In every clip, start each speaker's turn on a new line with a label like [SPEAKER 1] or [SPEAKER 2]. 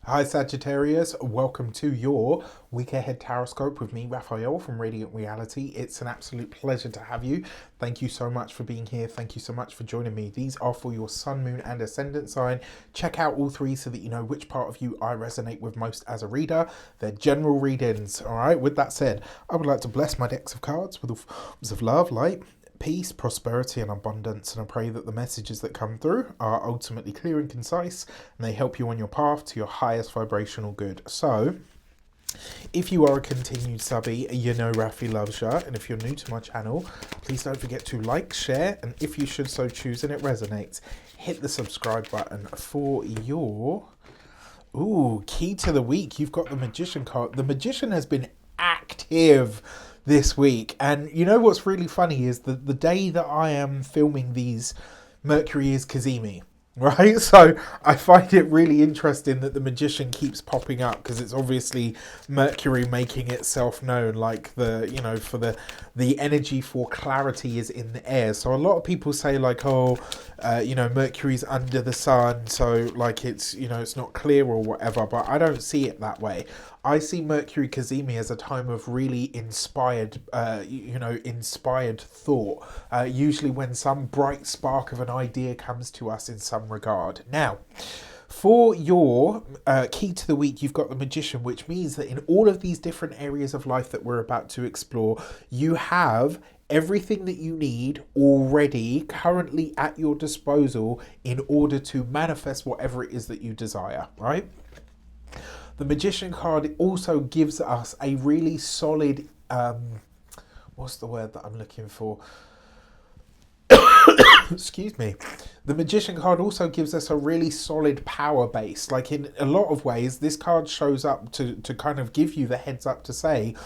[SPEAKER 1] Hi Sagittarius, welcome to your week ahead taroscope with me, Raphael from Radiant Reality. It's an absolute pleasure to have you. Thank you so much for being here. Thank you so much for joining me. These are for your sun, moon, and ascendant sign. Check out all three so that you know which part of you I resonate with most as a reader. They're general readings. All right, with that said, I would like to bless my decks of cards with the forms of love, light, peace, prosperity, and abundance, and I pray that the messages that come through are ultimately clear and concise and they help you on your path to your highest vibrational good. So, if you are a continued subby, you know Rafi loves you, and if you're new to my channel, please don't forget to like, share, and if you should so choose and it resonates, hit the subscribe button for your key to the week. You've got the Magician card. The Magician has been active this week, and you know what's really funny is that the day that I am filming these, Mercury is Kazemi, right? So I find it really interesting that the Magician keeps popping up because it's obviously Mercury making itself known, like for the energy for clarity is in the air. So a lot of people say like, Mercury's under the sun, so like it's not clear or whatever, but I don't see it that way. I see Mercury Kazemi as a time of really inspired thought. Usually when some bright spark of an idea comes to us in some regard. Now, for your key to the week, you've got the Magician, which means that in all of these different areas of life that we're about to explore, you have everything that you need already currently at your disposal in order to manifest whatever it is that you desire, right? The Magician card also gives us a really solid, what's the word that I'm looking for? Excuse me. The Magician card also gives us a really solid power base. Like in a lot of ways, this card shows up to kind of give you the heads up to say,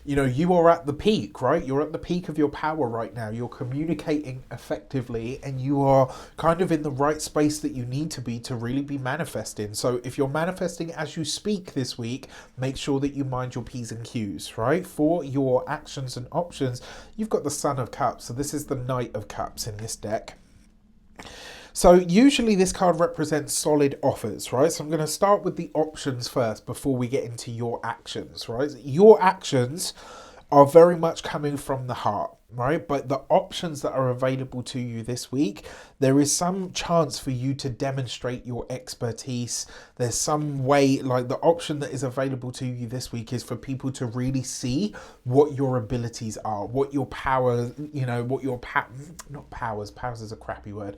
[SPEAKER 1] you are at the peak, right? You're at the peak of your power right now. You're communicating effectively and you are kind of in the right space that you need to be to really be manifesting. So if you're manifesting as you speak this week, make sure that you mind your P's and Q's, right? For your actions and options, you've got the Sun of Cups. So this is the Knight of Cups in this deck. So usually this card represents solid offers, right? So I'm going to start with the options first before we get into your actions, right? Your actions are very much coming from the heart, right? But the options that are available to you this week, there is some chance for you to demonstrate your expertise. There's some way, like the option that is available to you this week is for people to really see what your abilities are, what your power, not powers is a crappy word,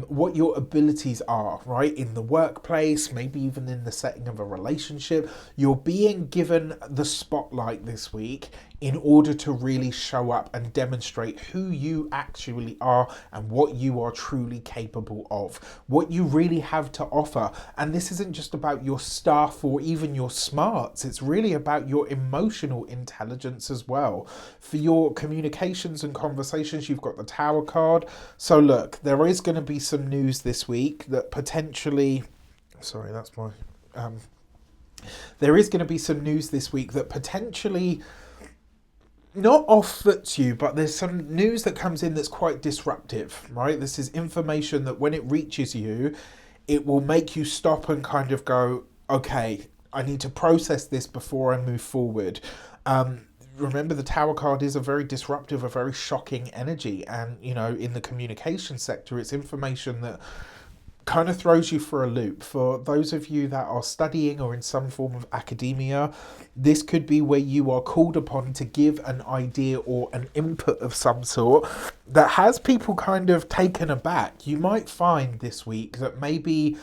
[SPEAKER 1] what your abilities are, right? In the workplace, maybe even in the setting of a relationship. You're being given the spotlight this week in order to really show up and demonstrate who you actually are and what you are truly capable of, what you really have to offer. And this isn't just about your stuff or even your smarts, it's really about your emotional intelligence as well. For your communications and conversations, you've got the Tower card. So look, there is going to be some news this week that potentially, there is going to be some news this week that potentially not off-puts you, but there's some news that comes in that's quite disruptive, right? This is information that when it reaches you, it will make you stop and kind of go, okay, I need to process this before I move forward. Remember, the Tower card is a very disruptive, a very shocking energy. And, in the communication sector, it's information that kind of throws you for a loop. For those of you that are studying or in some form of academia, this could be where you are called upon to give an idea or an input of some sort that has people kind of taken aback. You might find this week that maybe,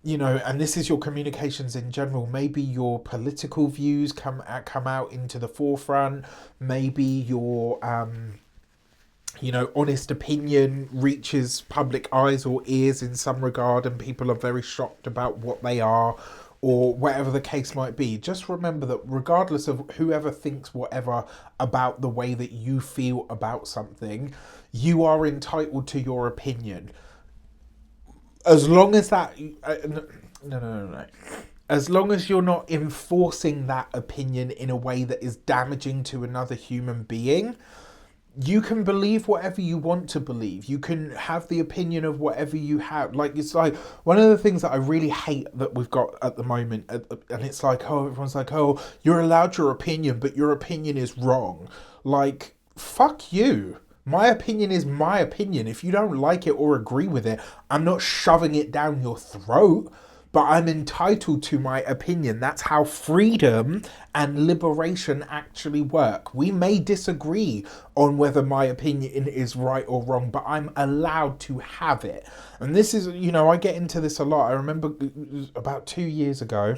[SPEAKER 1] and this is your communications in general, maybe your political views come out into the forefront, maybe your honest opinion reaches public eyes or ears in some regard and people are very shocked about what they are or whatever the case might be. Just remember that regardless of whoever thinks whatever about the way that you feel about something, you are entitled to your opinion. As long as that... No. As long as you're not enforcing that opinion in a way that is damaging to another human being, You can believe whatever you want to believe. You can have the opinion of whatever you have. Like, it's like one of the things that I really hate that we've got at the moment, and it's like, oh, everyone's like, oh, you're allowed your opinion, but your opinion is wrong. Like, fuck you. My opinion is my opinion. If you don't like it or agree with it, I'm not shoving it down your throat, but I'm entitled to my opinion. That's how freedom and liberation actually work. We may disagree on whether my opinion is right or wrong, but I'm allowed to have it. And this is, I get into this a lot. I remember about 2 years ago,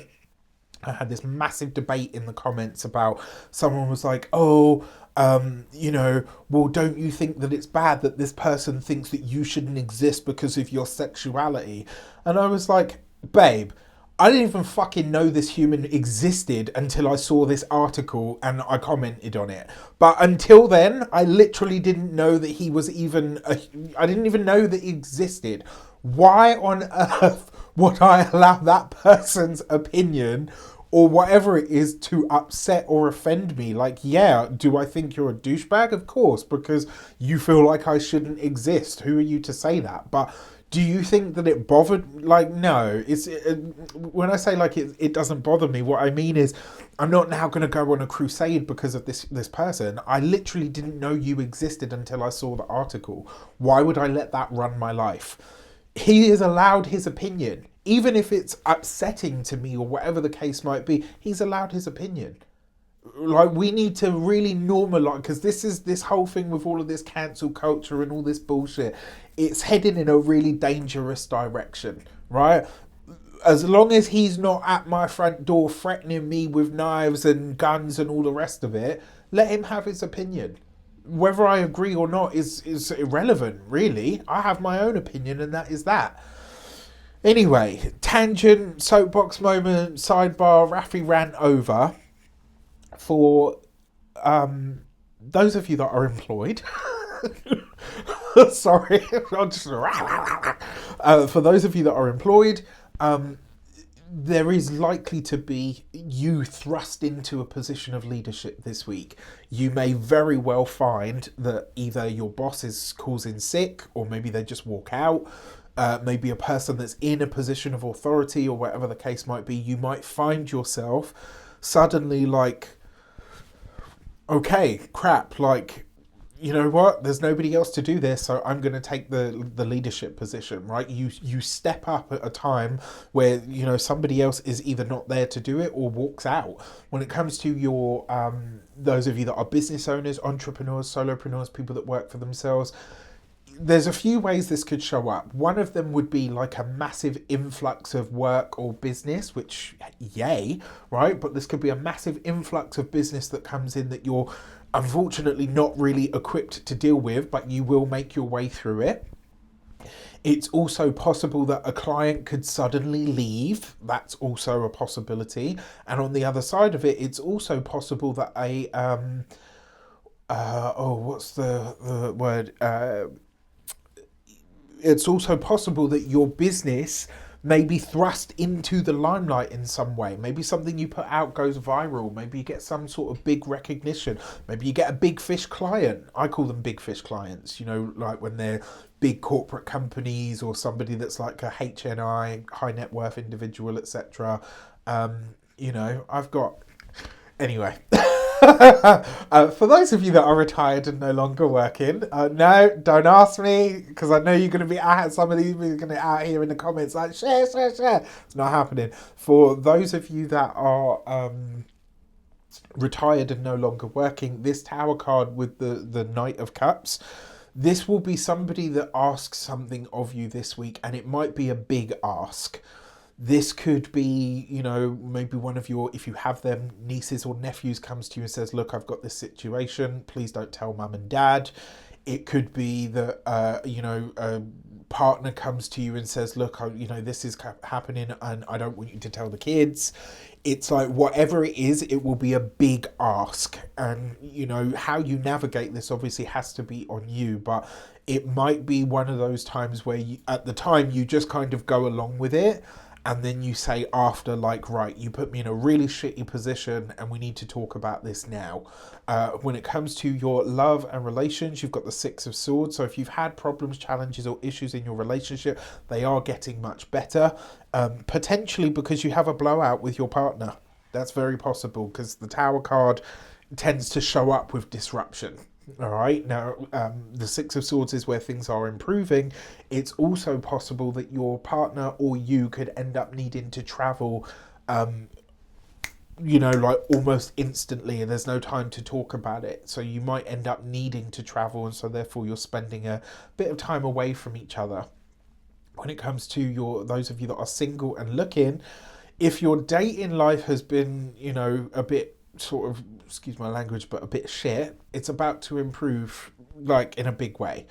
[SPEAKER 1] I had this massive debate in the comments about someone was like, oh, well, don't you think that it's bad that this person thinks that you shouldn't exist because of your sexuality? And I was like, babe, I didn't even fucking know this human existed until I saw this article and I commented on it. But until then, I literally didn't know that he was even, I didn't even know that he existed. Why on earth would I allow that person's opinion or whatever it is to upset or offend me? Like, yeah, do I think you're a douchebag? Of course, because you feel like I shouldn't exist. Who are you to say that? But do you think that it bothered? Like, no. When I say like it doesn't bother me, what I mean is I'm not now going to go on a crusade because of this person. I literally didn't know you existed until I saw the article. Why would I let that run my life? He is allowed his opinion. Even if it's upsetting to me or whatever the case might be, he's allowed his opinion. Like, we need to really normalize, because this whole thing with all of this cancel culture and all this bullshit, it's heading in a really dangerous direction, right? As long as he's not at my front door threatening me with knives and guns and all the rest of it, let him have his opinion. Whether I agree or not is irrelevant, really. I have my own opinion, and that is that. Anyway, tangent, soapbox moment, sidebar, Rafi ran over. For those of you that are employed, sorry, for those of you that are employed, there is likely to be you thrust into a position of leadership this week. You may very well find that either your boss calls in sick, or maybe they just walk out. Maybe a person that's in a position of authority, or whatever the case might be. You might find yourself suddenly like, okay, crap, like, you know what, there's nobody else to do this, so I'm going to take the leadership position, right? You step up at a time where, somebody else is either not there to do it or walks out. When it comes to your, those of you that are business owners, entrepreneurs, solopreneurs, people that work for themselves, there's a few ways this could show up. One of them would be like a massive influx of work or business, which, yay, right? But this could be a massive influx of business that comes in that you're unfortunately not really equipped to deal with, but you will make your way through it. It's also possible that a client could suddenly leave. That's also a possibility. And on the other side of it, it's also possible that what's the word? It's also possible that your business may be thrust into the limelight in some way. Maybe something you put out goes viral. Maybe you get some sort of big recognition. Maybe you get a big fish client. I call them big fish clients, like when they're big corporate companies or somebody that's like a HNI, high net worth individual, etc. I've got... Anyway... for those of you that are retired and no longer working, no, don't ask me, because I know you're going to be some of these are going to out here in the comments like share. It's not happening. For those of you that are retired and no longer working, this Tower card with the Knight of Cups, this will be somebody that asks something of you this week, and it might be a big ask. This could be, maybe one of your, if you have them, nieces or nephews comes to you and says, look, I've got this situation. Please don't tell mum and dad. It could be that, a partner comes to you and says, look, this is happening and I don't want you to tell the kids. It's like, whatever it is, it will be a big ask. And, how you navigate this obviously has to be on you, but it might be one of those times where at the time you just kind of go along with it. and then you say after, like, right, you put me in a really shitty position and we need to talk about this now. When it comes to your love and relations, you've got the Six of Swords. So if you've had problems, challenges or issues in your relationship, they are getting much better. Potentially because you have a blowout with your partner. That's very possible, because the Tower card tends to show up with disruption. All right, now the Six of Swords is where things are improving. It's also possible that your partner or you could end up needing to travel, like almost instantly, and there's no time to talk about it. So you might end up needing to travel, and so therefore you're spending a bit of time away from each other. When it comes to those of you that are single and looking, if your dating life has been, a bit sort of, excuse my language, but a bit shit, it's about to improve, like, in a big way.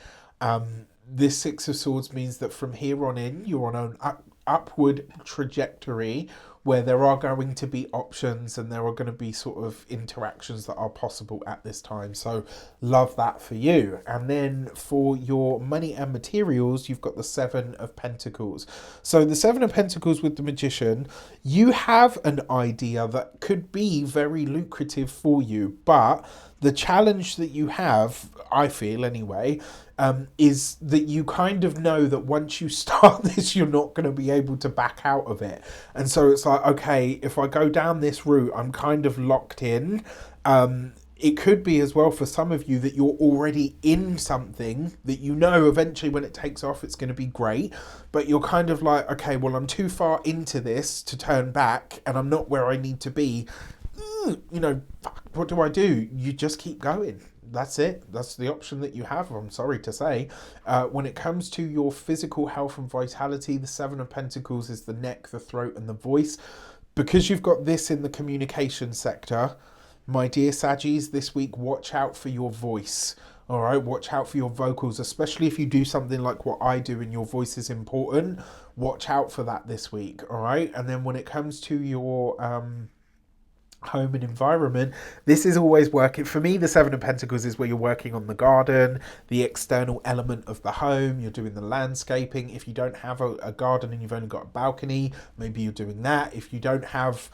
[SPEAKER 1] This Six of Swords means that from here on in, you're on an upward trajectory where there are going to be options and there are going to be sort of interactions that are possible at this time. So love that for you. And then for your money and materials, you've got the Seven of Pentacles. So the Seven of Pentacles with the Magician, you have an idea that could be very lucrative for you, but the challenge that you have, I feel anyway, is that you kind of know that once you start this, you're not going to be able to back out of it. And so it's like, okay, if I go down this route, I'm kind of locked in. It could be as well for some of you that you're already in something that eventually when it takes off, it's going to be great. But you're kind of like, okay, well, I'm too far into this to turn back and I'm not where I need to be. What do? You just keep going. That's it. That's the option that you have, I'm sorry to say. When it comes to your physical health and vitality, the Seven of Pentacles is the neck, the throat, and the voice. Because you've got this in the communication sector, my dear Saggies, this week, watch out for your voice. All right, watch out for your vocals, especially if you do something like what I do and your voice is important. Watch out for that this week, all right? And then when it comes to your home and environment, this is always working for me. The Seven of Pentacles is where you're working on the garden, the external element of the home, you're doing the landscaping. If you don't have a garden and you've only got a balcony, maybe you're doing that. If you don't have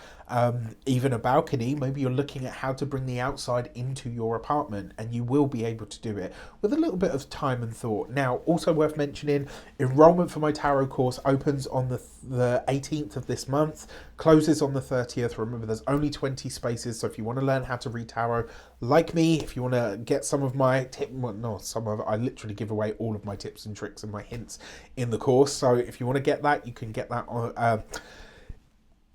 [SPEAKER 1] even a balcony, maybe you're looking at how to bring the outside into your apartment, and you will be able to do it with a little bit of time and thought. Now, also worth mentioning, enrollment for my tarot course opens on the 18th of this month, closes on the 30th. Remember, there's only 20 spaces, so if you want to learn how to read tarot like me, if you want to get some of my I literally give away all of my tips and tricks and my hints in the course. So if you want to get that, you can get that on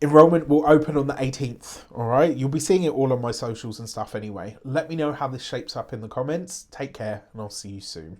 [SPEAKER 1] enrollment will open on the 18th, all right? You'll be seeing it all on my socials and stuff anyway. Let me know how this shapes up in the comments. Take care, and I'll see you soon.